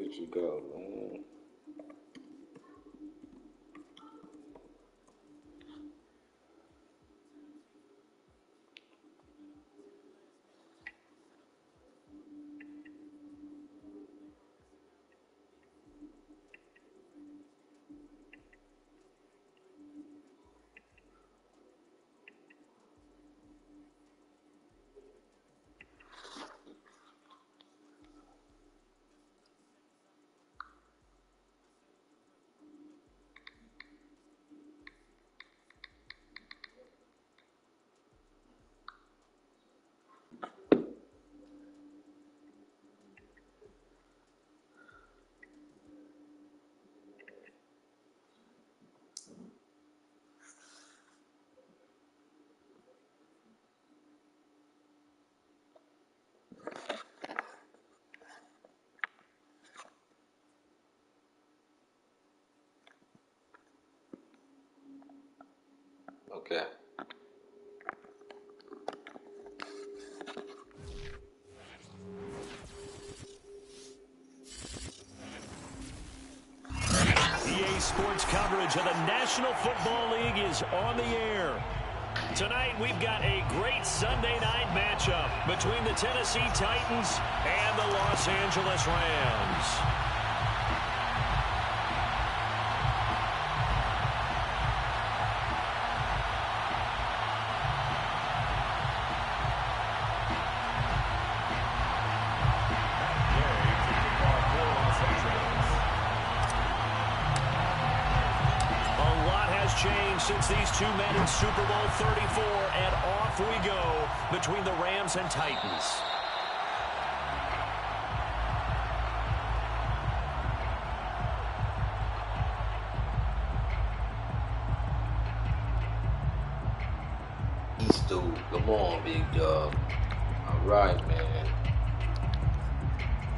Here she go, man. Okay. EA Sports coverage of the National Football League is on the air. Tonight, we've got a great Sunday night matchup between the Tennessee Titans and the Los Angeles Rams. Changed since these two met in Super Bowl 34, and off we go between the Rams and Titans. East dude, come on, big dog. All right, man.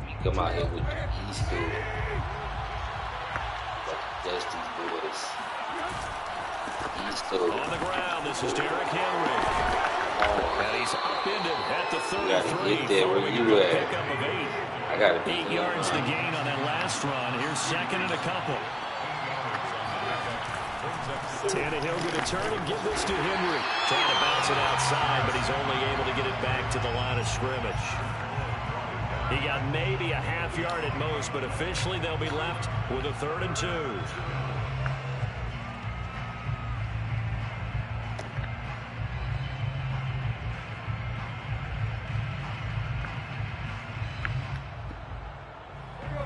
We come out here with the East dude. That's these boys. On the ground, this is Derrick Henry. And he's upended at the 33. Get there where you at. Pickup of 8. I got to be 8 yards the gain on that last run. Here's second and a couple. Tannehill going to turn and give this to Henry. Trying to bounce it outside, but he's only able to get it back to the line of scrimmage. He got maybe a half yard at most, but officially they'll be left with a 3rd and 2.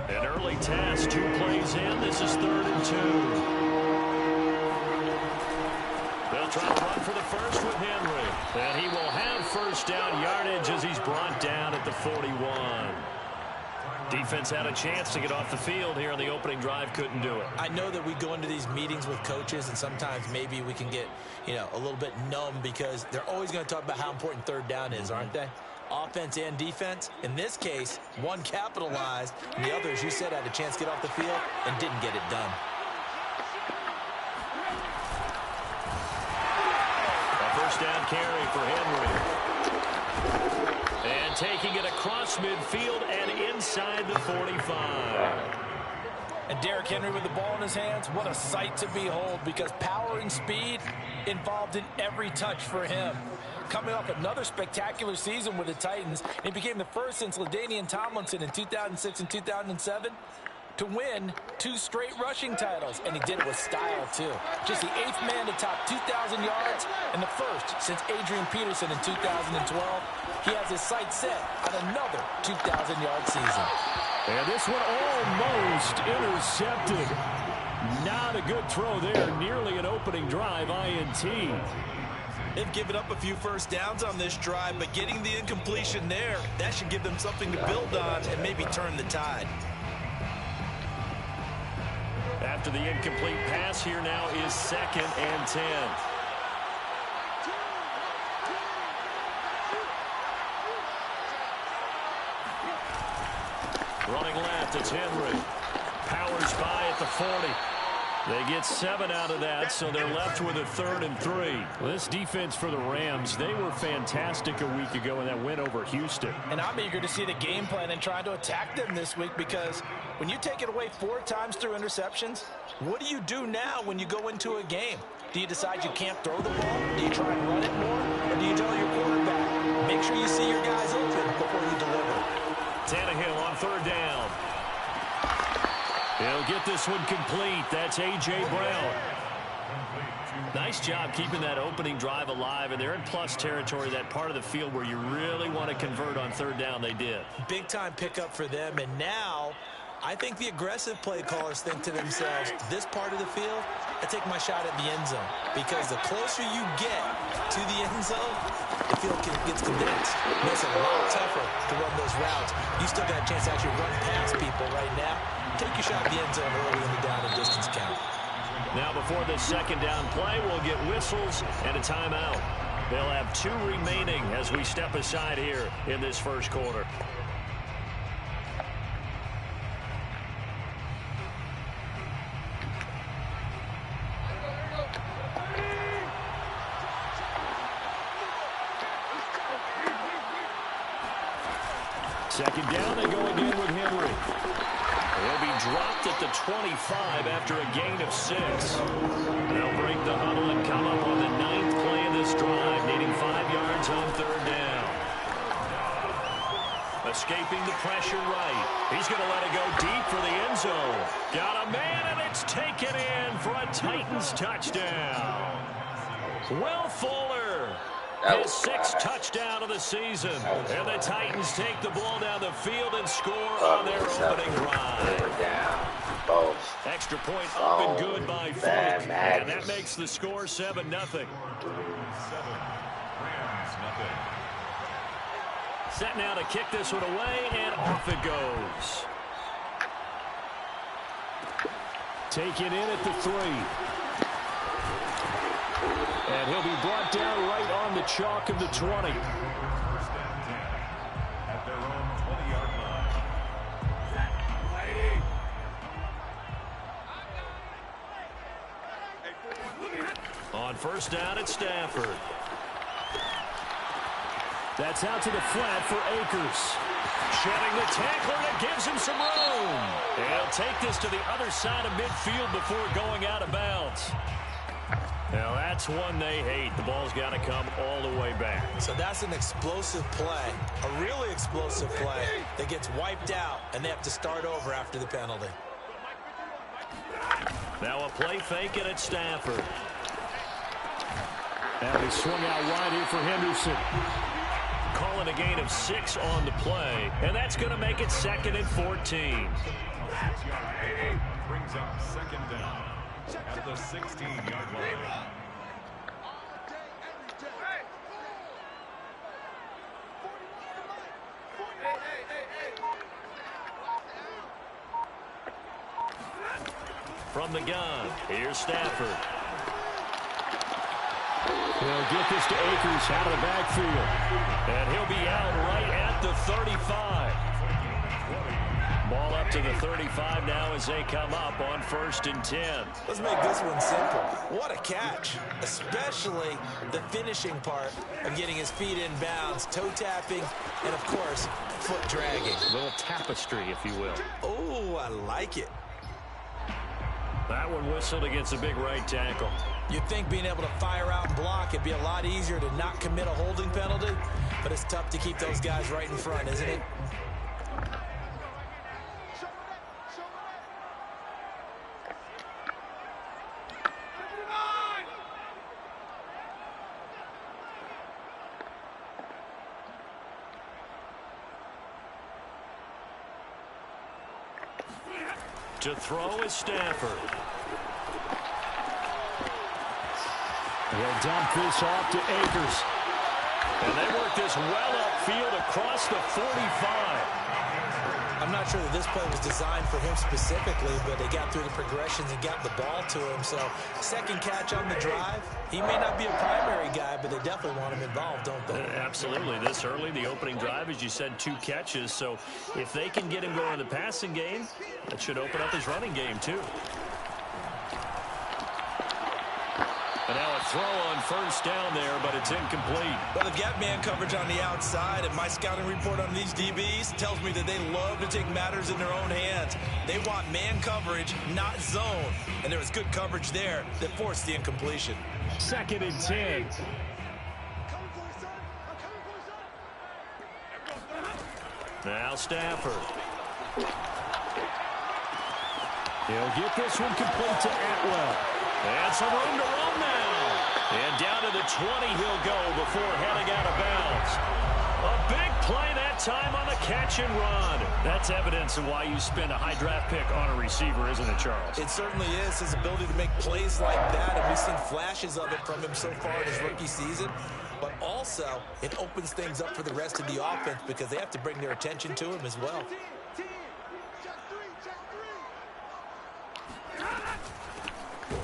An early test, 2 plays in. This is 3rd and 2. They'll try to run for the first with Henry. And he will have first down yardage as he's brought down at the 41. Defense had a chance to get off the field here on the opening drive, couldn't do it. I know that we go into these meetings with coaches, and sometimes maybe we can get, a little bit numb because they're always going to talk about how important 3rd down is, aren't they? Offense and defense. In this case, one capitalized, and the other, as you said, had a chance to get off the field and didn't get it done. A first down carry for Henry. And taking it across midfield and inside the 45. And Derrick Henry with the ball in his hands, what a sight to behold, because power and speed involved in every touch for him. Coming off another spectacular season with the Titans, he became the first since LaDainian Tomlinson in 2006 and 2007 to win 2 straight rushing titles, and he did it with style, too. Just the 8th man to top 2,000 yards, and the first since Adrian Peterson in 2012. He has his sights set on another 2,000-yard season. And this one almost intercepted. Not a good throw there. Nearly an opening drive, INT. They've given up a few first downs on this drive, but getting the incompletion there, that should give them something to build on and maybe turn the tide. After the incomplete pass, here now is 2nd and 10. Running left, it's Henry. Powers by at the 40. They get 7 out of that, so they're left with a 3rd and 3. Well, this defense for the Rams, they were fantastic a week ago in that win over Houston. And I'm eager to see the game plan and trying to attack them this week, because when you take it away 4 times through interceptions, what do you do now when you go into a game? Do you decide you can't throw the ball? Do you try and run it more? Or do you tell your quarterback, make sure you see your guys open before you deliver? Tannehill on 3rd down. He'll get this one complete. That's A.J. Brown. Nice job keeping that opening drive alive, and they're in plus territory, that part of the field where you really want to convert on 3rd down. They did. Big-time pickup for them, and now I think the aggressive play callers think to themselves, this part of the field, I take my shot at the end zone, because the closer you get to the end zone, the field gets condensed. It makes it a lot tougher to run those routes. You still got a chance to actually run past people right now. Take your shot at the end zone early in the down and distance count. Now before this 2nd down play, we'll get whistles and a timeout. They'll have 2 remaining as we step aside here in this 1st quarter. Second down, they go again with Henry. He'll be dropped at the 25 after a gain of 6. They'll break the huddle and come up on the 9th play of this drive, needing 5 yards on 3rd down. Escaping the pressure right. He's going to let it go deep for the end zone. Got a man, and it's taken in for a Titans touchdown. Will Fuller. His 6th touchdown of the season. And the Titans take the ball down the field and score on their opening drive. Extra point up and good by Folk. And that makes the score 7-0. Set now to kick this one away, and off it goes. Taken in at the 3. And he'll be brought down right on the chalk of the 20. At their own 20-yard line. On 1st down, it's Stafford. That's out to the flat for Akers. Shedding the tackler that gives him some room. And he'll take this to the other side of midfield before going out of bounds. Now that's one they hate. The ball's got to come all the way back. So that's an explosive play, a really explosive play that gets wiped out, and they have to start over after the penalty. Now a play fake, and it's Stafford. And he swung out wide here for Henderson. Calling a gain of 6 on the play, and that's going to make it 2nd and 14. Brings up 2nd down at the 16-yard line. From the gun, here's Stafford. He'll get this to Akers out of the backfield. And he'll be out right at the 35. Ball up to the 35 now as they come up on 1st and 10. Let's make this one simple. What a catch, especially the finishing part of getting his feet in bounds, toe tapping, and of course, foot dragging. A little tapestry, if you will. Oh, I like it. That one whistled against a big right tackle. You'd think being able to fire out and block, it'd be a lot easier to not commit a holding penalty, but it's tough to keep those guys right in front, isn't it? To throw is Stafford. He'll dump this off to Akers. And they work this well upfield across the 45. I'm not sure that this play was designed for him specifically, but they got through the progressions and got the ball to him. So, 2nd catch on the drive. He may not be a primary guy, but they definitely want him involved, don't they? Absolutely. This early, the opening drive, as you said, 2 catches. So, if they can get him going in the passing game, that should open up his running game, too. throw on first down there, but it's incomplete. Well, they've got man coverage on the outside, and my scouting report on these DBs tells me that they love to take matters in their own hands. They want man coverage, not zone. And there was good coverage there that forced the incompletion. 2nd and 10. Now Stafford. He'll get this one complete to Atwell. And some room to run now. And down to the 20 he'll go before heading out of bounds. A big play that time on the catch and run. That's evidence of why you spend a high draft pick on a receiver, isn't it, Charles? It certainly is. His ability to make plays like that, and we've seen flashes of it from him so far in his rookie season. But also, it opens things up for the rest of the offense because they have to bring their attention to him as well.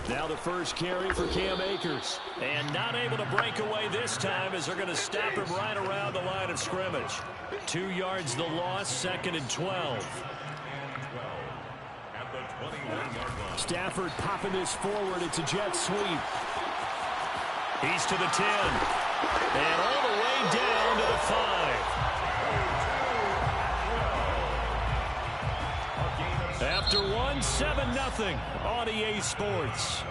Now the first carry for Cam Akers. And not able to break away this time as they're going to stop him right around the line of scrimmage. 2 yards the loss, 2nd and 12. Stafford popping this forward. It's a jet sweep. He's to the 10. And all the way down to the 5. After one, 7-0 on EA Sports.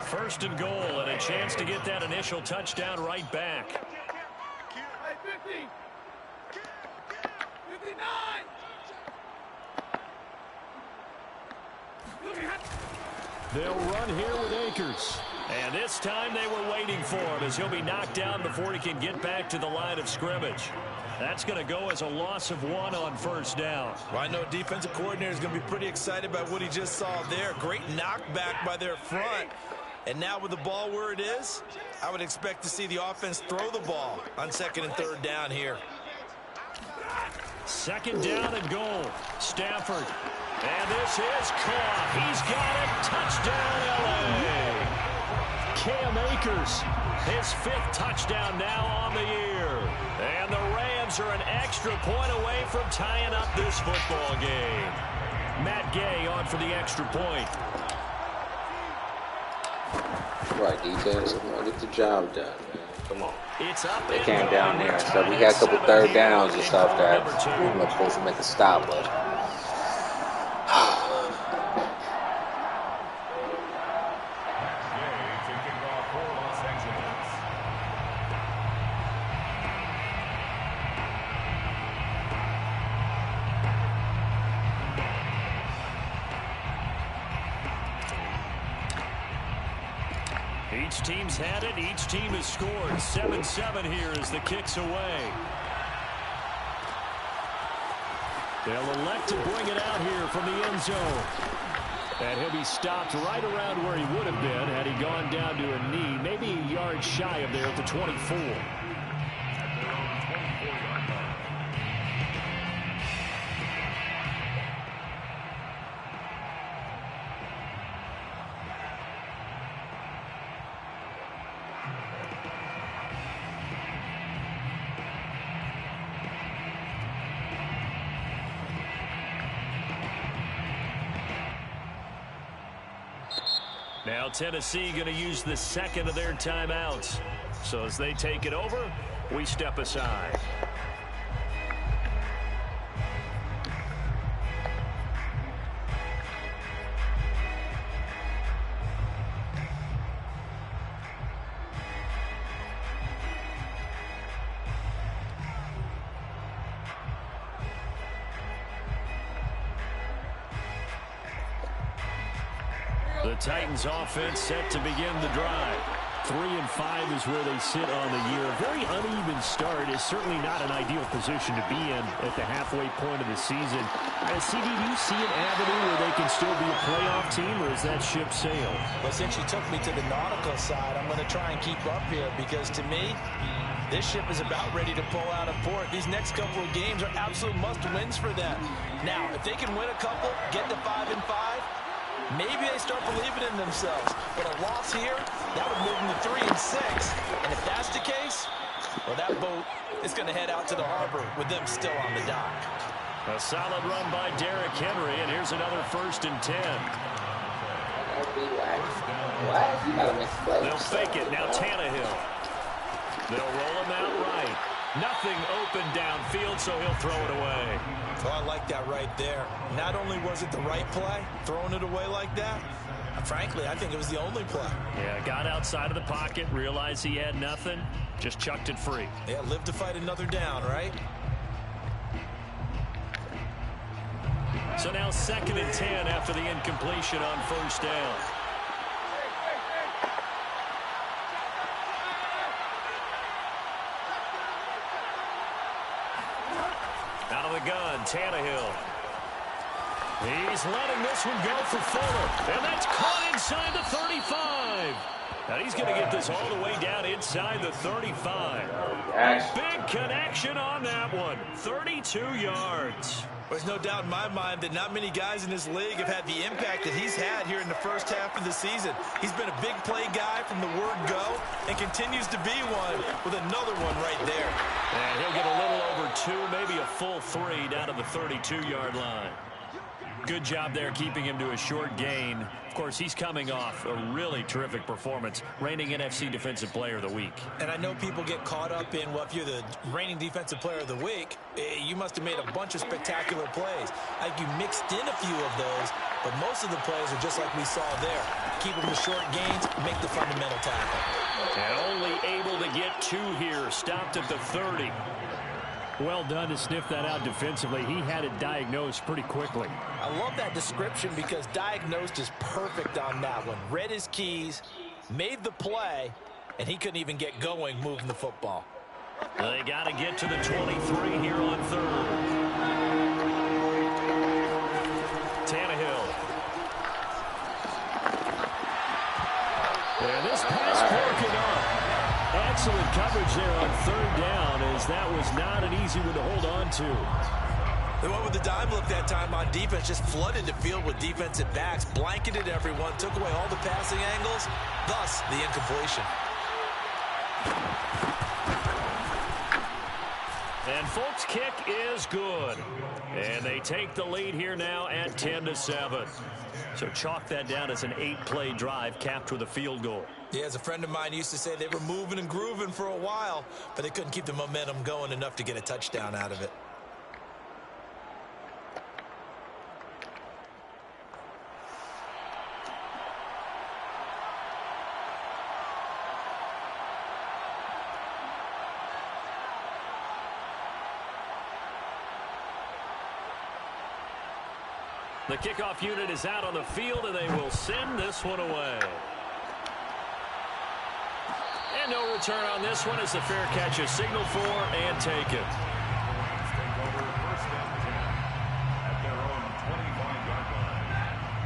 1st and goal, and a chance to get that initial touchdown right back. They'll run here with Akers. And this time they were waiting for him as he'll be knocked down before he can get back to the line of scrimmage. That's going to go as a loss of 1 on first down. Well, I know defensive coordinator is going to be pretty excited by what he just saw there. Great knockback by their front. And now with the ball where it is, I would expect to see the offense throw the ball on 2nd and 3rd down here. 2nd down and goal. Stafford. And this is caught. He's got it. Touchdown, L.A. Cam Akers, his 5th touchdown now on the year. And the Rams are an extra point away from tying up this football game. Matt Gay on for the extra point. Right, defense. Get the job done, man. Come on. It's up. They came down there and stuff. We got a couple 3rd downs and stuff that we were supposed to make a stop, but each team's had it. Each team has scored. 7-7 here as the kick's away. They'll elect to bring it out here from the end zone. And he'll be stopped right around where he would have been had he gone down to a knee, maybe a yard shy of there at the 24. Now Tennessee going to use the 2nd of their timeouts. So as they take it over, we step aside. The Titans offense set to begin the drive. 3-5 is where they sit on the year. A very uneven start is certainly not an ideal position to be in at the halfway point of the season. CD, do you see an avenue where they can still be a playoff team, or is that ship sailed? Well, since you took me to the nautical side, I'm going to try and keep up here because to me, this ship is about ready to pull out of port. These next couple of games are absolute must-wins for them. Now, if they can win a couple, get to 5-5, maybe they start believing in themselves. But a loss here, that would move them to 3-6. And if that's the case, well, that boat is going to head out to the harbor with them still on the dock. A solid run by Derrick Henry, and here's another 1st and 10. What? You gotta make a play. They'll fake it. Now Tannehill. They'll roll him out right. Nothing open downfield, so he'll throw it away. Oh, I like that right there. Not only was it the right play, throwing it away like that, frankly, I think it was the only play. Yeah, got outside of the pocket, realized he had nothing, just chucked it free. Yeah, live to fight another down, right? So now 2nd and 10 after the incompletion on 1st down. Out of the gun, Tannehill. He's letting this one go for Fuller. And that's caught inside the 35. And he's going to get this all the way down inside the 35. Big connection on that one. 32 yards. There's no doubt in my mind that not many guys in this league have had the impact that he's had here in the first half of the season. He's been a big play guy from the word go and continues to be one with another one right there. And he'll get a little over 2, maybe a full 3 down to the 32-yard line. Good job there keeping him to a short gain. Of course, he's coming off a really terrific performance, reigning NFC Defensive Player of the Week. And I know people get caught up in, well, if you're the reigning Defensive Player of the Week, you must have made a bunch of spectacular plays. I think you mixed in a few of those, but most of the plays are just like we saw there. Keep them to short gains, make the fundamental tackle. And only able to get 2 here, stopped at the 30. Well done to sniff that out defensively. He had it diagnosed pretty quickly. I love that description because diagnosed is perfect on that one. Read his keys, made the play, and he couldn't even get going moving the football. They got to get to the 23 here on 3rd. Tannehill. And this pass broken up. Excellent coverage there on 3rd down, as that was not an easy one to hold on to. They went with the dime look that time on defense, just flooded the field with defensive backs, blanketed everyone, took away all the passing angles, thus the incompletion. And Folk's kick is good. And they take the lead here now at 10-7. So chalk that down as an 8-play drive capped with a field goal. Yeah, as a friend of mine used to say, they were moving and grooving for a while, but they couldn't keep the momentum going enough to get a touchdown out of it. The kickoff unit is out on the field, and they will send this one away. And no return on this one as the fair catch is signaled for and taken.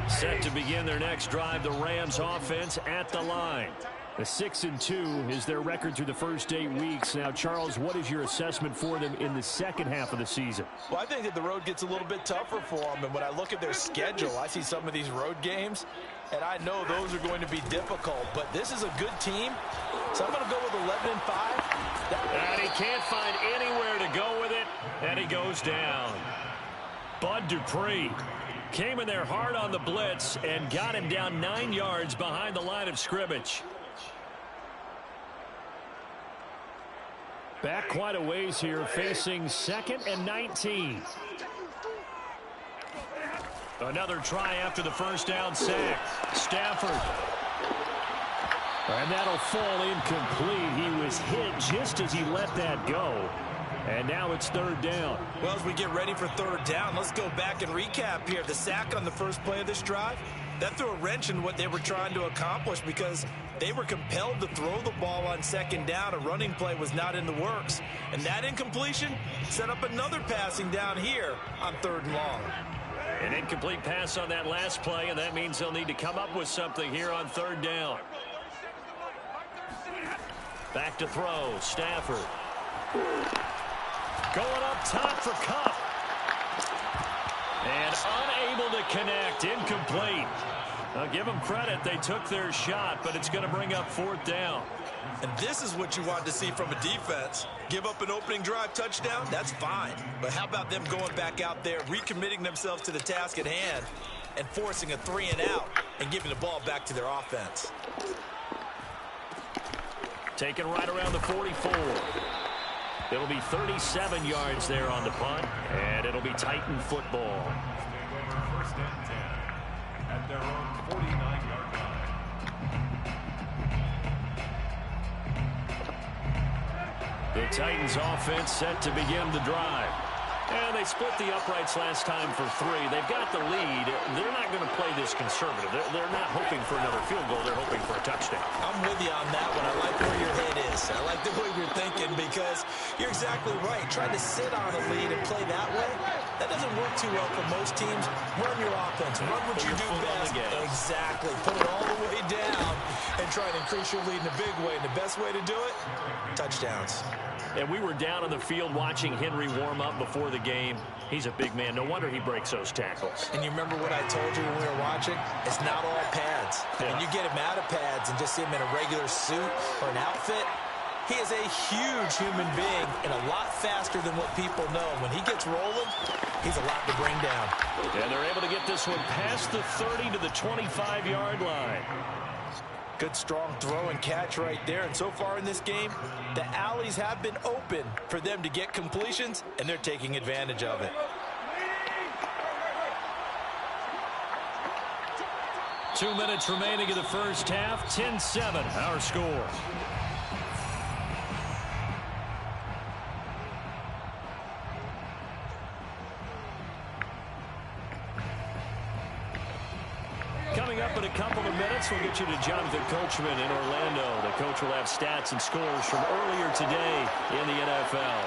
Set to begin their next drive, the Rams offense at the line. The 6-2 is their record through the first 8 weeks. Now, Charles, what is your assessment for them in the second half of the season? Well, I think that the road gets a little bit tougher for them. And when I look at their schedule, I see some of these road games, and I know those are going to be difficult. But this is a good team, so I'm going to go with 11-5. And he can't find anywhere to go with it, and he goes down. Bud Dupree came in there hard on the blitz and got him down 9 yards behind the line of scrimmage. Back quite a ways here, facing 2nd and 19. Another try after the first down sack. Stafford. And that'll fall incomplete. He was hit just as he let that go. And now it's 3rd down. Well, as we get ready for 3rd down, let's go back and recap here. The sack on the first play of this drive, that threw a wrench in what they were trying to accomplish because they were compelled to throw the ball on 2nd down. A running play was not in the works. And that incompletion set up another passing down here on 3rd and long. An incomplete pass on that last play, and that means they'll need to come up with something here on 3rd down. Back to throw, Stafford. Going up top for Kupp. And unable to connect, incomplete. I'll give them credit, they took their shot, but it's going to bring up 4th down. And this is what you want to see from a defense. Give up an opening drive touchdown, that's fine. But how about them going back out there, recommitting themselves to the task at hand, and forcing a 3-and-out and giving the ball back to their offense. Taken right around the 44. It'll be 37 yards there on the punt, and it'll be Titan football. First and 10 at their own 49-yard line. The Titans offense set to begin the drive. And they split the uprights last time for 3. They've got the lead. They're not going to play this conservative. They're not hoping for another field goal. They're hoping for a touchdown. I'm with you on that one. I like where your head is. I like the way you're thinking because you're exactly right. Trying to sit on a lead and play that way, that doesn't work too well for most teams. Run your offense. Run what you do best. Exactly. Put it all the way down and try to increase your lead in a big way. And the best way to do it, touchdowns. And we were down on the field watching Henry warm up before the game. He's a big man. No wonder he breaks those tackles. And you remember what I told you when we were watching? It's not all pads. Yeah. When you get him out of pads and just see him in a regular suit or an outfit, he is a huge human being and a lot faster than what people know. When he gets rolling, he's a lot to bring down. And they're able to get this one past the 30 to the 25-yard line. Good, strong throw and catch right there. And so far in this game, the alleys have been open for them to get completions, and they're taking advantage of it. 2 minutes remaining in the first half. 10-7, our score. Coming up in a couple of minutes, we'll get you to Jonathan Coachman in Orlando. The coach will have stats and scores from earlier today in the NFL.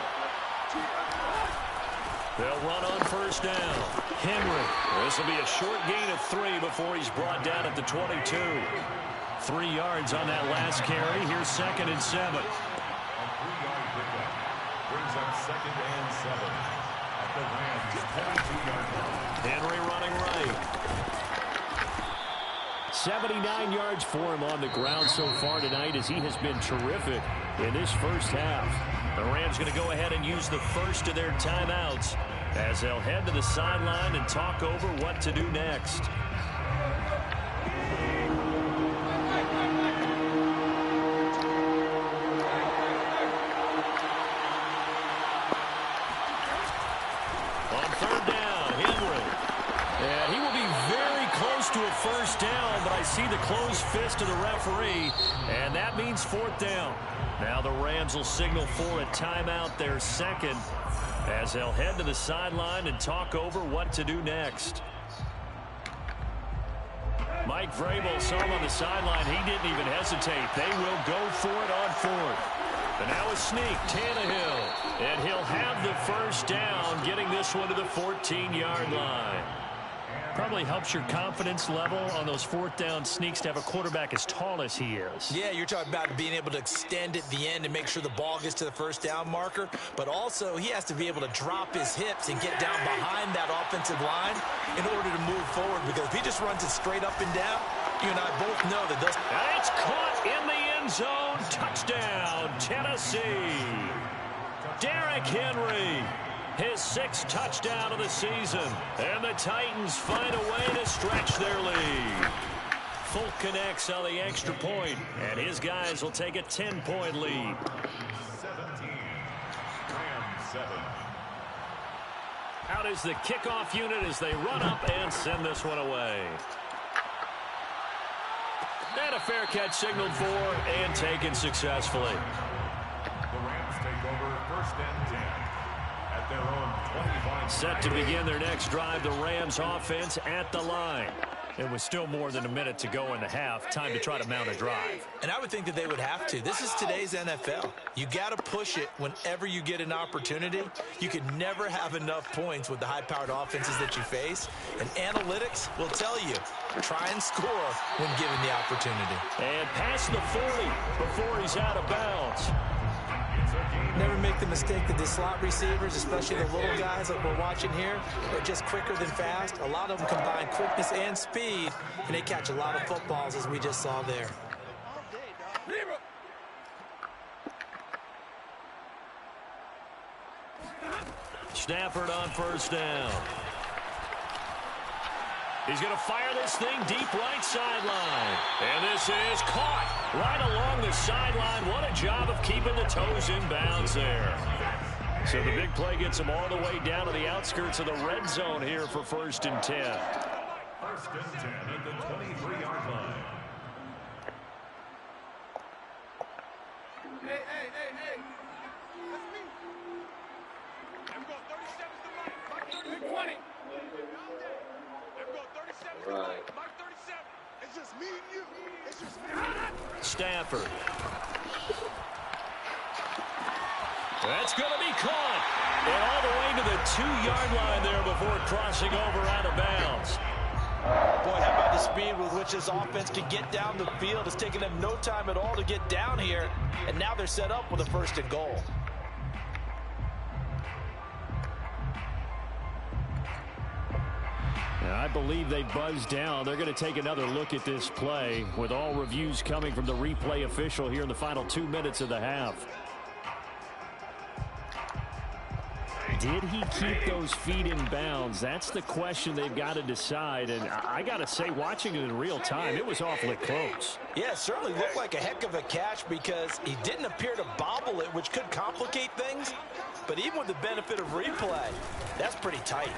They'll run on first down. Henry. This will be a short gain of 3 before he's brought down at the 22. 3 yards on that last carry. Here's 2nd and 7. A 3-yard pickup brings up 2nd and 7 at the Rams' 22-yard line. Henry running right. 79 yards for him on the ground so far tonight as he has been terrific in this first half. The Rams going to go ahead and use the first of their timeouts as they'll head to the sideline and talk over what to do next. On third down, Henry. And he will be very close to a first down, but I see the closed fist of the referee, and that means 4th down. Now the Rams will signal for a timeout, their second, as they'll head to the sideline and talk over what to do next. Mike Vrabel saw him on the sideline. He didn't even hesitate. They will go for it on 4th. And now a sneak, Tannehill. And he'll have the first down, getting this one to the 14-yard line. Probably helps your confidence level on those 4th down sneaks to have a quarterback as tall as he is. Yeah, you're talking about being able to extend at the end and make sure the ball gets to the first down marker. But also, he has to be able to drop his hips and get down behind that offensive line in order to move forward. Because if he just runs it straight up and down, you and I both know that those... And it's caught in the end zone. Touchdown, Tennessee. Derrick Henry. His 6th touchdown of the season. And the Titans find a way to stretch their lead. Folk connects on the extra point, and his guys will take a 10-point lead. 17. Rams 7. Out is the kickoff unit as they run up and send this one away. And a fair catch signaled for and taken successfully. The Rams take over 1st and 10. At their own 25. Set to begin their next drive, the Rams offense at the line. It was still more than a minute to go in the half. Time to try to mount a drive. And I would think that they would have to. This is today's NFL. You got to push it whenever you get an opportunity. You could never have enough points with the high-powered offenses that you face. And analytics will tell you, try and score when given the opportunity. And past the 40 before he's out of bounds. Never make the mistake that the slot receivers, especially the little guys like we're watching here, are just quicker than fast. A lot of them combine quickness and speed, and they catch a lot of footballs, as we just saw there. Stafford on first down. He's going to fire this thing deep right sideline. And this is caught right along the sideline. What a job of keeping the toes in bounds there. So the big play gets him all the way down to the outskirts of the red zone here for 1st and 10. 1st and 10 at the 23-yard line. Hey. That's me. I'm going 37's the mic. Mark 20. I'm going 37's the mic. Mark 37. It's just me and you. It's just me. Stafford. That's going to be caught. And all the way to the 2-yard line there before crossing over out of bounds. Boy, how about the speed with which this offense can get down the field? It's taken them no time at all to get down here. And now they're set up with a 1st and goal. I believe they buzzed down. They're going to take another look at this play with all reviews coming from the replay official here in the final 2 minutes of the half. Did he keep those feet in bounds? That's the question they've got to decide. And I got to say, watching it in real time, it was awfully close. Yeah, it certainly looked like a heck of a catch because he didn't appear to bobble it, which could complicate things. But even with the benefit of replay, that's pretty tight.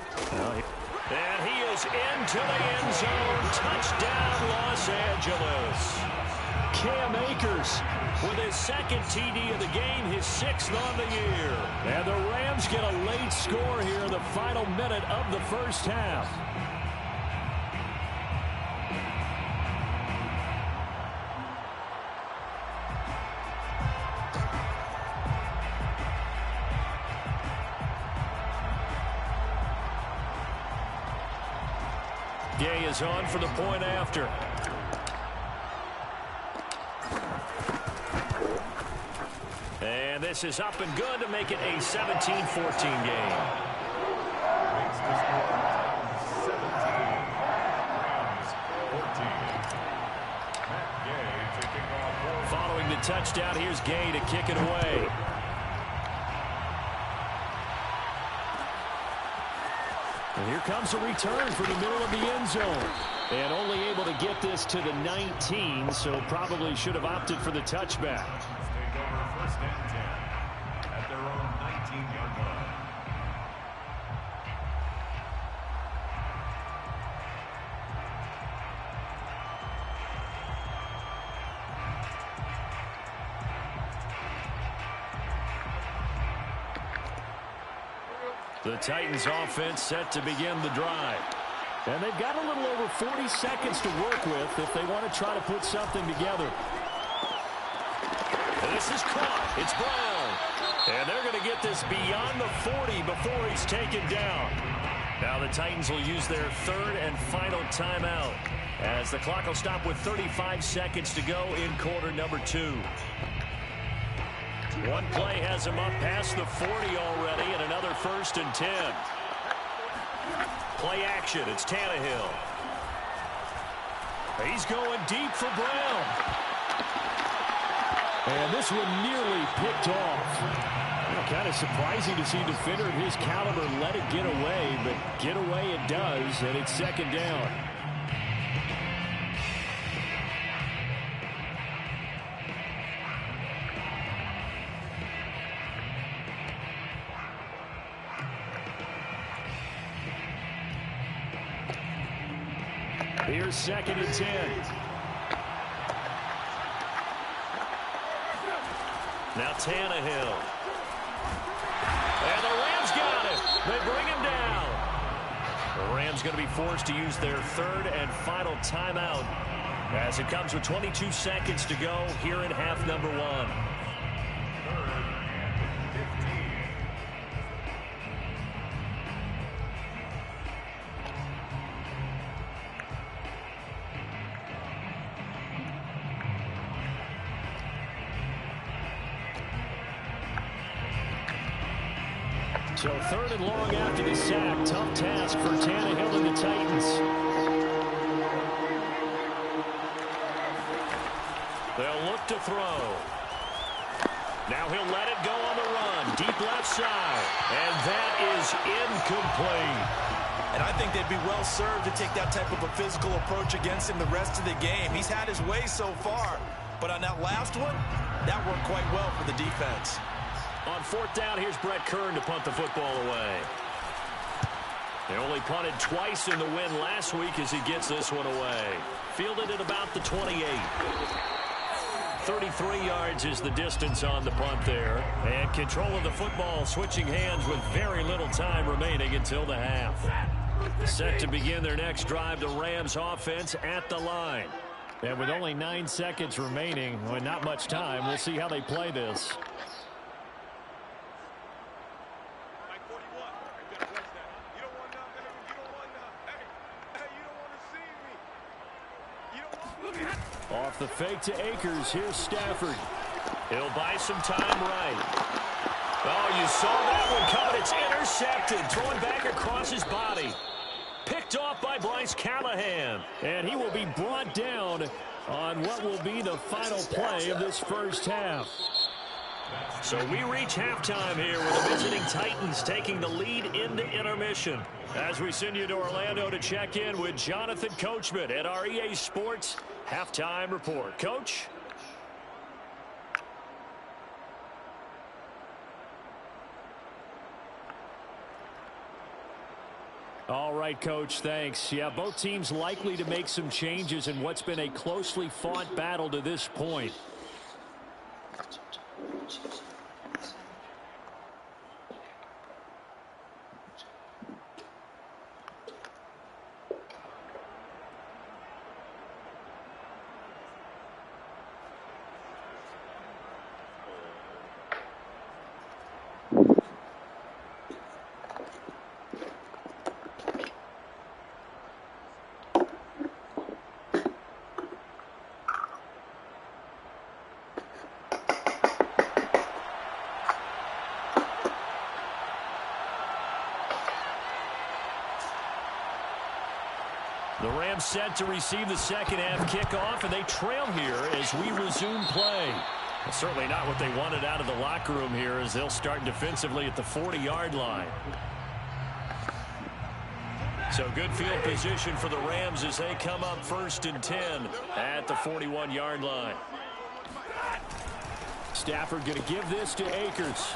And he is into the end zone. Touchdown, Los Angeles. Cam Akers with his 2nd TD of the game, his 6th on the year. And the Rams get a late score here in the final minute of the 1st half. Gay is on for the point after. And this is up and good to make it a 17-14 game. Makes the score 17. Rams 14. Matt Gay taking off. Following the touchdown, here's Gay to kick it away. And here comes a return from the middle of the end zone. And only able to get this to the 19, so probably should have opted for the touchback. Take over 1st and 10 at their own 19-yard line. The Titans offense set to begin the drive. And they've got a little over 40 seconds to work with if they want to try to put something together. And this is caught. It's Brown. And they're going to get this beyond the 40 before he's taken down. Now the Titans will use their 3rd and final timeout as the clock will stop with 35 seconds to go in quarter number 2. One play has him up past the 40 already, and another 1st and 10. Play action. It's Tannehill. He's going deep for Brown. And this one nearly picked off. Kind of surprising to see a defender of his caliber let it get away, but get away it does, and it's 2nd down. Here's 2nd and 10. Now Tannehill. And the Rams got it. They bring him down. The Rams going to be forced to use their 3rd and final timeout as it comes with 22 seconds to go here in half number 1. 3rd and 15. So 3rd and long after the sack. Tough task for Tannehill and the Titans. They'll look to throw. Now he'll let it go on the run. Deep left side. And that is incomplete. And I think they'd be well served to take that type of a physical approach against him the rest of the game. He's had his way so far, but on that last one, that worked quite well for the defense. On fourth down, here's Brett Kern to punt the football away. They only punted twice in the win last week as he gets this one away. Fielded at about the 28. 33 yards is the distance on the punt there. And control of the football switching hands with very little time remaining until the half. Set to begin their next drive, the Rams offense at the line. And with only 9 seconds remaining, with not much time, we'll see how they play this. Off the fake to Akers. Here's Stafford. He'll buy some time right. Oh, you saw that one coming. It's intercepted. Throwing back across his body. Picked off by Bryce Callahan. And he will be brought down on what will be the final play of this first half. So we reach halftime here with the visiting Titans taking the lead into intermission. As we send you to Orlando to check in with Jonathan Coachman at our EA Sports Halftime Report. Coach? All right, Coach, thanks. Yeah, both teams likely to make some changes in what's been a closely fought battle to this point. The Rams set to receive the second half kickoff, and they trail here as we resume play. Well, certainly not what they wanted out of the locker room here as they'll start defensively at the 40-yard line. So good field position for the Rams as they come up 1st and 10 at the 41-yard line. Stafford going to give this to Akers.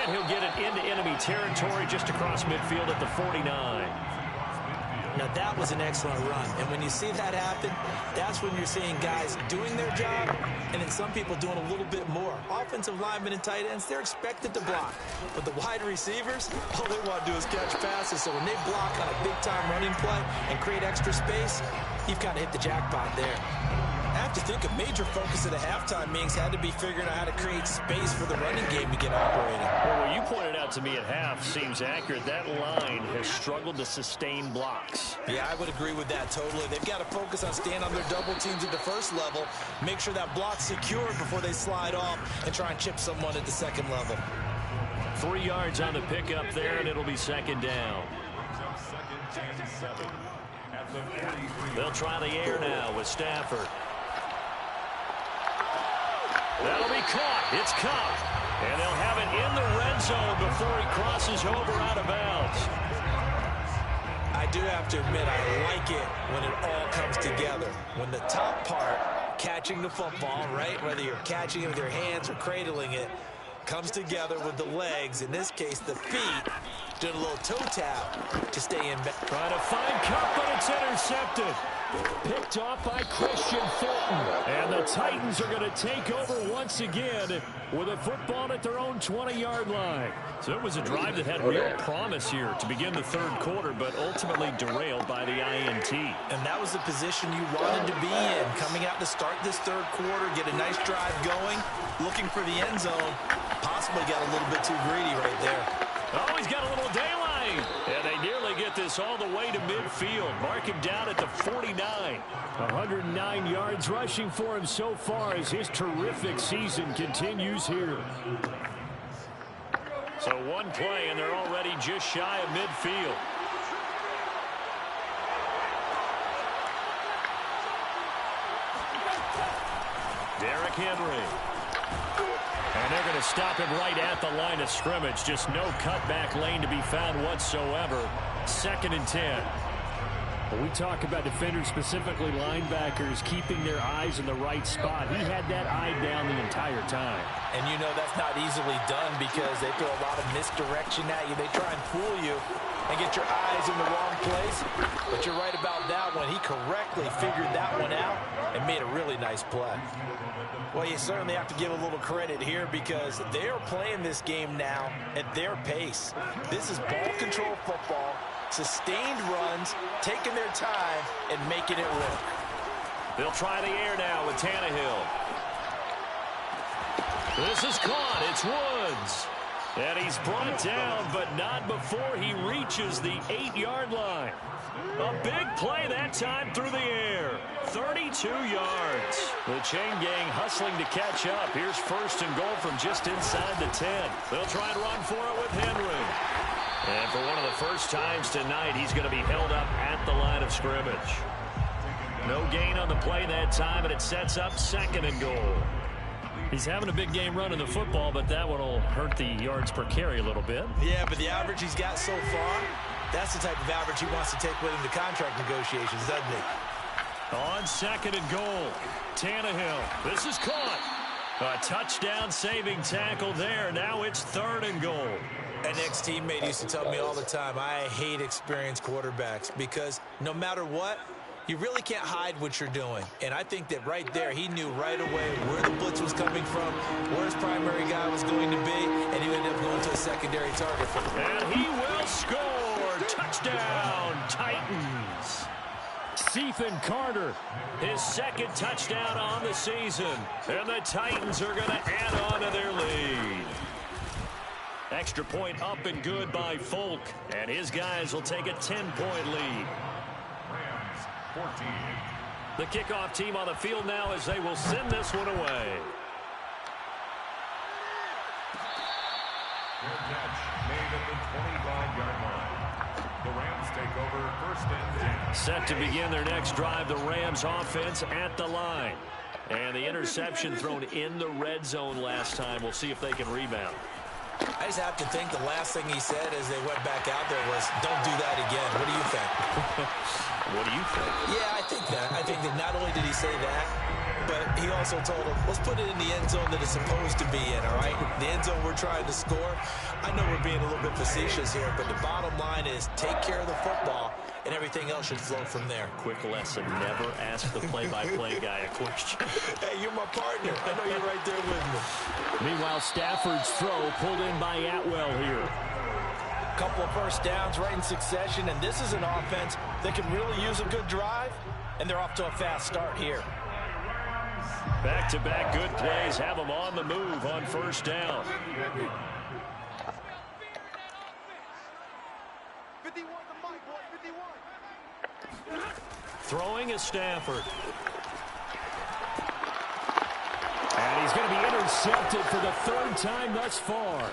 And he'll get it into enemy territory just across midfield at the 49. Now, that was an excellent run. And when you see that happen, that's when you're seeing guys doing their job and then some people doing a little bit more. Offensive linemen and tight ends, they're expected to block. But the wide receivers, all they want to do is catch passes. So when they block on a big-time running play and create extra space, you've kind of hit the jackpot there. I have to think a major focus of the halftime meetings had to be figuring out how to create space for the running game to get operating. Well, what you pointed out to me at half seems accurate. That line has struggled to sustain blocks. Yeah, I would agree with that totally. They've got to focus on staying on their double teams at the first level, make sure that block's secured before they slide off and try and chip someone at the second level. 3 yards on the pickup there, and it'll be second down. They'll try the air now with Stafford. That'll be caught. It's caught. And they'll have it in the red zone before he crosses over out of bounds. I do have to admit, I like it when it all comes together. When the top part, catching the football, right, whether you're catching it with your hands or cradling it, comes together with the legs, in this case the feet, doing a little toe tap to stay in. Trying to find Cup, but it's intercepted. Picked off by Christian Fulton. And the Titans are going to take over once again with a football at their own 20-yard line. So it was a drive that had real promise here to begin the third quarter, but ultimately derailed by the INT. And that was the position you wanted to be in, coming out to start this third quarter, get a nice drive going, looking for the end zone. Possibly got a little bit too greedy right there. Oh, he's got a little daylight. And they nearly get this all the way to midfield. Mark him down at the 49. 109 yards rushing for him so far as his terrific season continues here. So one play, and they're already just shy of midfield. Derrick Henry. And they're going to stop him right at the line of scrimmage. Just no cutback lane to be found whatsoever. 2nd and 10. When we talk about defenders, specifically linebackers, keeping their eyes in the right spot, he had that eye down the entire time. And you know that's not easily done because they throw a lot of misdirection at you. They try and fool you and get your eyes in the wrong place. But you're right about that one. He correctly figured that one out and made a really nice play. Well, you certainly have to give a little credit here because they're playing this game now at their pace. This is ball control football, sustained runs, taking their time, and making it work. They'll try the air now with Tannehill. This is caught. It's Woods. And he's brought down, but not before he reaches the 8-yard line. A big play that time through the air. 32 yards. The chain gang hustling to catch up. Here's 1st and goal from just inside the 10. They'll try and run for it with Henry. And for one of the first times tonight, he's going to be held up at the line of scrimmage. No gain on the play that time, and it sets up 2nd and goal. He's having a big game running the football, but that one will hurt the yards per carry a little bit. Yeah, but the average he's got so far, that's the type of average he wants to take with him to contract negotiations, doesn't he? On 2nd and goal, Tannehill. This is caught. A touchdown saving tackle there. Now it's 3rd and goal. An ex-teammate used to tell me all the time, I hate experienced quarterbacks because no matter what, you really can't hide what you're doing. And I think that right there, he knew right away where the blitz was coming from, where his primary guy was going to be, and he ended up going to a secondary target for him. And he will score. Touchdown, Titans. Ethan Carter, his 2nd touchdown on the season. And the Titans are going to add on to their lead. Extra point up and good by Folk. And his guys will take a 10-point lead. 14. The kickoff team on the field now as they will send this one away. Fair catch made at the 25-yard line. The Rams take over 1st and 10. Set to begin their next drive, the Rams offense at the line. And the interception thrown in the red zone last time. We'll see if they can rebound. I just have to think the last thing he said as they went back out there was, don't do that again. What do you think? What do you think? Yeah, I think that. I think that not only did he say that, but he also told him, let's put it in the end zone that it's supposed to be in, all right? The end zone we're trying to score. I know we're being a little bit facetious here, but the bottom line is take care of the football, and everything else should flow from there. Quick lesson, never ask the play-by-play guy a question. Hey, you're my partner. I know you're right there with me. Meanwhile, Stafford's throw pulled in by Atwell here. Couple of first downs right in succession, and this is an offense that can really use a good drive, and they're off to a fast start here. Back-to-back good plays have them on the move on 1st down. 51 to Mike, boy, 51. Throwing is Stafford. And he's going to be intercepted for the 3rd time thus far.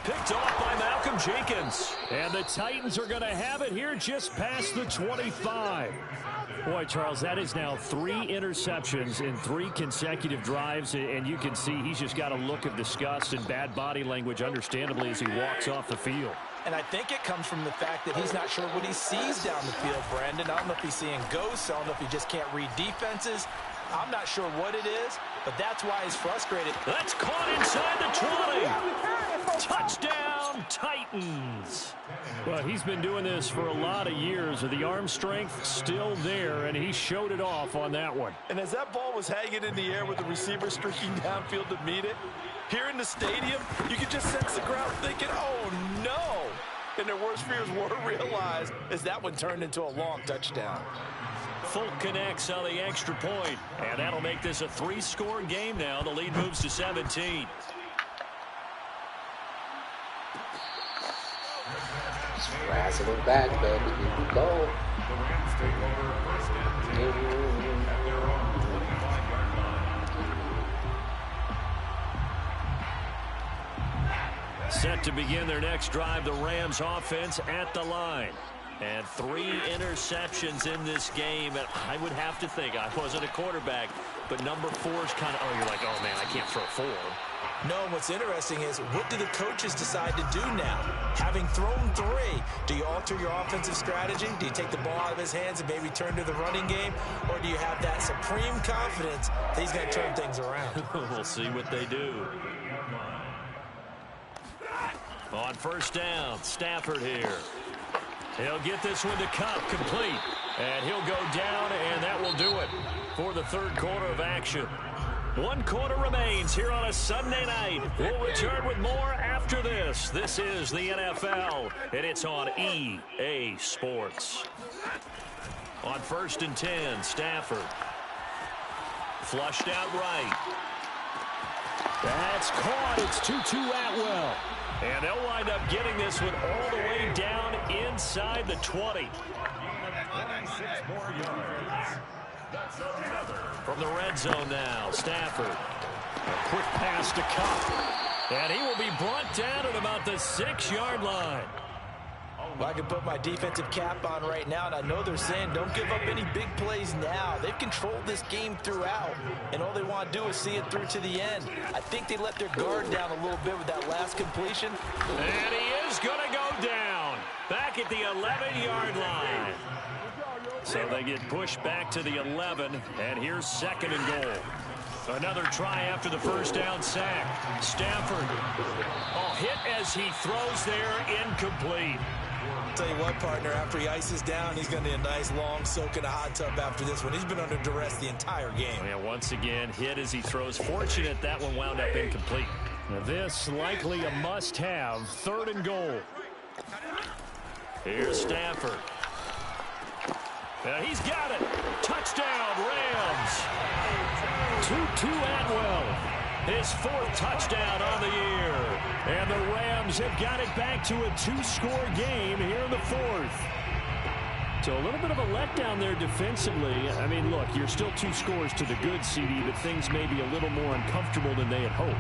Picked off by Malcolm Jenkins. And the Titans are going to have it here just past the 25. Boy, Charles, that is now 3 interceptions in 3 consecutive drives, and you can see he's just got a look of disgust and bad body language, understandably, as he walks off the field. And I think it comes from the fact that he's not sure what he sees down the field, Brandon. I don't know if he's seeing ghosts. I don't know if he just can't read defenses. I'm not sure what it is, but that's why he's frustrated. That's caught inside the 20. Touchdown, Titans. Well, he's been doing this for a lot of years. The arm strength still there, and he showed it off on that one. And as that ball was hanging in the air with the receiver streaking downfield to meet it, here in the stadium, you could just sense the crowd thinking, oh, no. And their worst fears were realized as that one turned into a long touchdown. Folk connects on the extra point, and that'll make this a 3-score game now. The lead moves to 17. Just razzling back, baby. Here we go. The Rams take over 1st and 10 at their own 25-yard line. Set to begin their next drive, the Rams offense at the line. And 3 interceptions in this game. And I would have to think, I wasn't a quarterback, but number 4 is kind of, oh, you're like, oh, man, I can't throw 4. No, what's interesting is, what do the coaches decide to do now? Having thrown 3, do you alter your offensive strategy? Do you take the ball out of his hands and maybe turn to the running game? Or do you have that supreme confidence that he's going to turn things around? We'll see what they do. On first down, Stafford here. He'll get this one to Cup, complete. And he'll go down, and that will do it for the third quarter of action. 1 quarter remains here on a Sunday night. We'll return with more after this. This is the NFL, and it's on EA Sports. On first and 10, Stafford. Flushed out right. That's caught. It's Tutu Atwell. And they'll wind up getting this one all the way down inside the 20. 96 more yards. That's another. From the red zone now, Stafford. A quick pass to Cup. And he will be brought down at about the 6-yard line. Well, I can put my defensive cap on right now, and I know they're saying don't give up any big plays now. They've controlled this game throughout, and all they want to do is see it through to the end. I think they let their guard down a little bit with that last completion. And he is going to go down back at the 11-yard line. So they get pushed back to the 11, and here's 2nd and goal. Another try after the first down sack. Stafford, hit as he throws there, incomplete. Tell you what, partner, after he ices down, he's going to need a nice long soak in a hot tub after this one. He's been under duress the entire game. Yeah, once again, hit as he throws. Fortunate that one wound up incomplete. Now this likely a must-have. 3rd and goal. Here's Stafford. He's got it. Touchdown, Rams. Tutu Atwell. His 4th touchdown on the year. And the Rams have got it back to a 2-score game here in the 4th. So a little bit of a letdown there defensively. I mean, look, you're still 2 scores to the good, CD, but things may be a little more uncomfortable than they had hoped.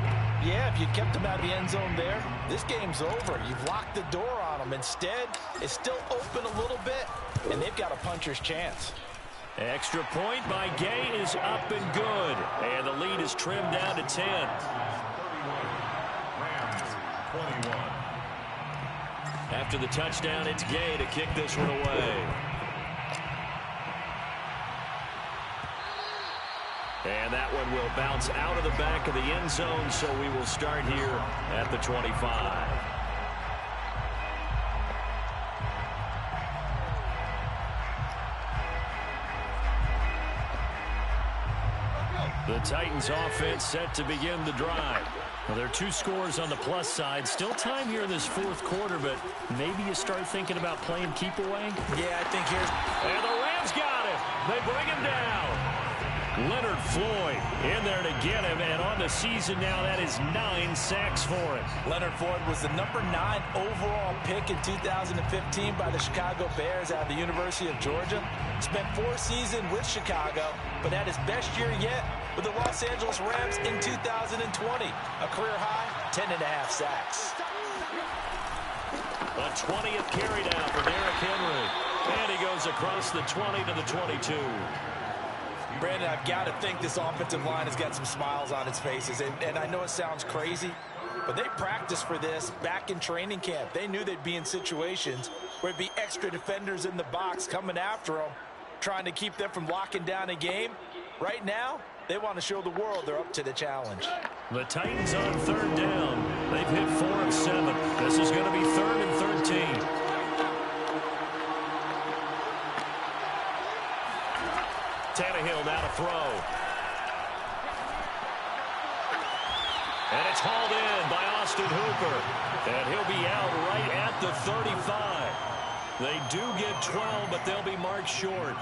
Yeah, if you kept them out of the end zone there, this game's over. You've locked the door on them. Instead, it's still open a little bit, and they've got a puncher's chance. Extra point by Gay is up and good. And the lead is trimmed down to 10. 31. Rams 21. After the touchdown, it's Gay to kick this one away. And that one will bounce out of the back of the end zone, so we will start here at the 25. The Titans offense set to begin the drive. Well, there are 2 scores on the plus side. Still time here in this 4th quarter, but maybe you start thinking about playing keep away. Yeah, I think here's... And the Rams got it. They bring him down. Leonard Floyd in there to get him, and on the season now, that is 9 sacks for him. Leonard Floyd was the number 9 overall pick in 2015 by the Chicago Bears out of the University of Georgia. Spent 4 seasons with Chicago, but had his best year yet with the Los Angeles Rams in 2020. A career high, 10.5 sacks. A 20th carry down for Derrick Henry. And he goes across the 20 to the 22. Brandon, I've got to think this offensive line has got some smiles on its faces. And I know it sounds crazy, but they practiced for this back in training camp. They knew they'd be in situations where it'd be extra defenders in the box coming after them, trying to keep them from locking down a game. Right now, they want to show the world they're up to the challenge. The Titans on 3rd down. They've hit 4 of 7. This is going to be 3rd and 13. Tannehill now to throw. And it's hauled in by Austin Hooper. And he'll be out right at the 35. They do get 12, but they'll be marked short.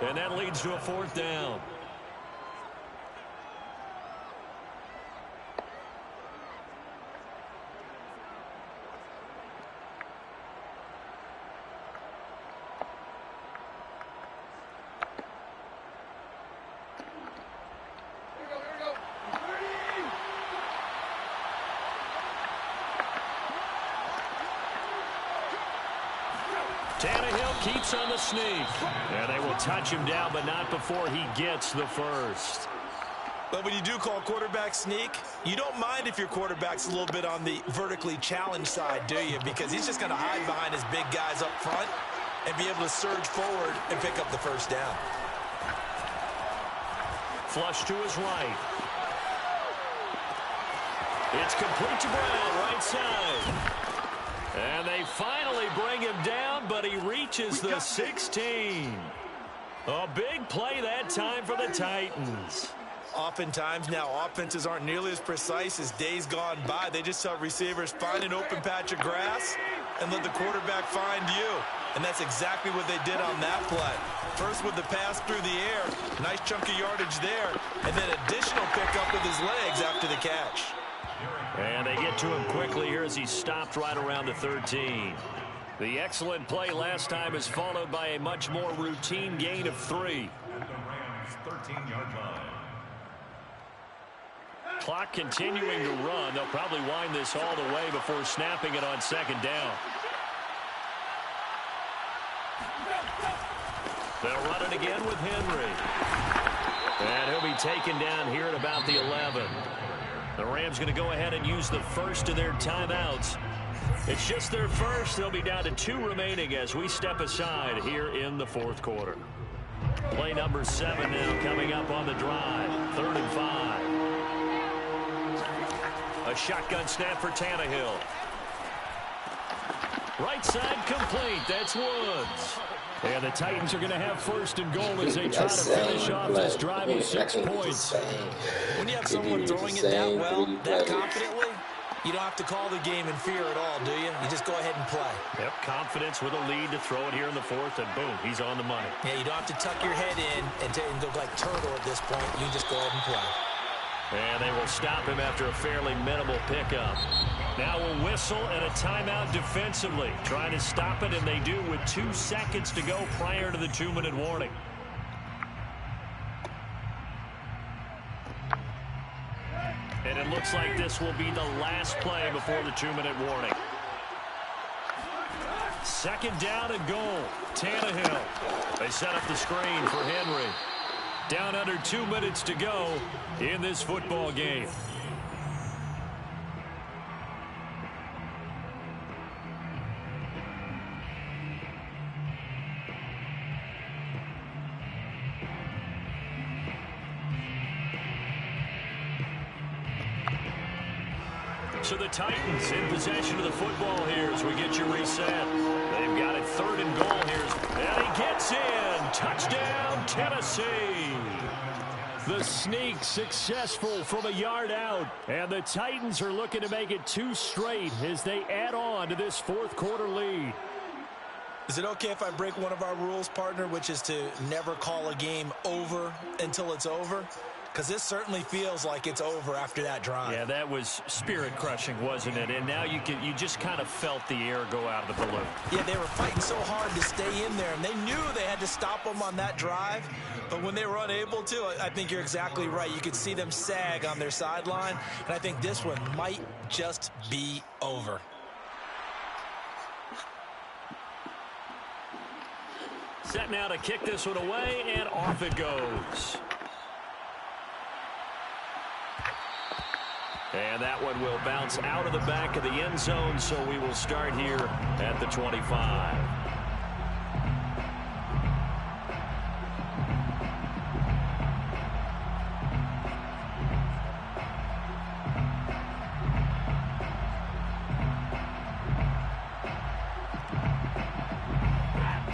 And that leads to a 4th down. Tannehill keeps on the sneak. And they will touch him down, but not before he gets the first. But when you do call quarterback sneak, you don't mind if your quarterback's a little bit on the vertically challenged side, do you? Because he's just going to hide behind his big guys up front and be able to surge forward and pick up the first down. Flush to his right. It's complete to Brown, right side. And they finally bring him down, but he reaches the 16. A big play that time for the Titans. Oftentimes now, offenses aren't nearly as precise as days gone by. They just tell receivers, find an open patch of grass and let the quarterback find you. And that's exactly what they did on that play. First with the pass through the air, nice chunk of yardage there, and then additional pickup with his legs after the catch. And they get to him quickly here as he stopped right around the 13. The excellent play last time is followed by a much more routine gain of 3. At the Rams' 13-yard line. Clock continuing to run. They'll probably wind this all the way before snapping it on second down. They'll run it again with Henry. And he'll be taken down here at about the 11. The Rams going to go ahead and use the first of their timeouts. It's just their first. They'll be down to 2 remaining as we step aside here in the fourth quarter. Play number 7 now coming up on the drive. 3rd and 5. A shotgun snap for Tannehill. Right side complete. That's Woods. And the Titans are going to have 1st and goal as they try to finish off this drive with 6 points. When you have someone throwing it that well, that confidently, you don't have to call the game in fear at all, do you? You just go ahead and play. Yep, confidence with a lead to throw it here in the 4th, and boom, he's on the money. Yeah, you don't have to tuck your head in and go like turtle at this point. You just go ahead and play. And they will stop him after a fairly minimal pickup. Now a whistle and a timeout defensively. Trying to stop it, and they do with 2 seconds to go prior to the 2-minute warning. And it looks like this will be the last play before the 2-minute warning. 2nd down and goal. Tannehill. They set up the screen for Henry. Down under 2 minutes to go in this football game. So the Titans in possession of the football here as we get you reset. They've got it 3rd and goal here. And he gets in. Touchdown, Tennessee. The sneak successful from a yard out. And the Titans are looking to make it 2 straight as they add on to this 4th quarter lead. Is it okay if I break one of our rules, partner, which is to never call a game over until it's over? Because this certainly feels like it's over after that drive. Yeah, that was spirit-crushing, wasn't it? And now you just kind of felt the air go out of the balloon. Yeah, they were fighting so hard to stay in there, and they knew they had to stop them on that drive. But when they were unable to, I think you're exactly right. You could see them sag on their sideline, and I think this one might just be over. Set now to kick this one away, and off it goes. And that one will bounce out of the back of the end zone, so we will start here at the 25.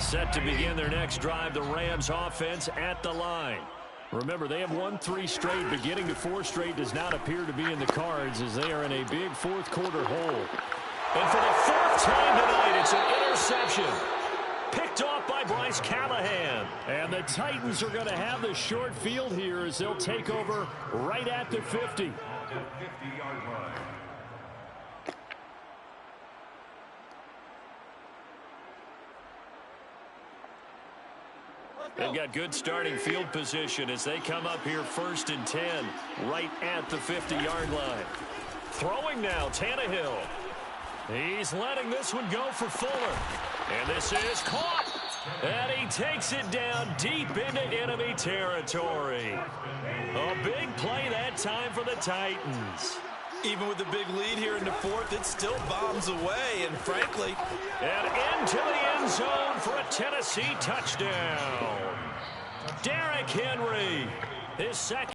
Set to begin their next drive, the Rams offense at the line. Remember, they have won 3 straight, but getting to 4 straight does not appear to be in the cards as they are in a big 4th quarter hole. And for the 4th time tonight, it's an interception. Picked off by Bryce Callahan. And the Titans are going to have the short field here as they'll take over right at the 50. At the 50-yard line. They've got good starting field position as they come up here 1st and 10, right at the 50-yard line. Throwing now, Tannehill. He's letting this one go for Fuller. And this is caught. And he takes it down deep into enemy territory. A big play that time for the Titans. Even with the big lead here in the fourth, it still bombs away, and frankly... And into the end zone for a Tennessee touchdown. Derrick Henry, his second.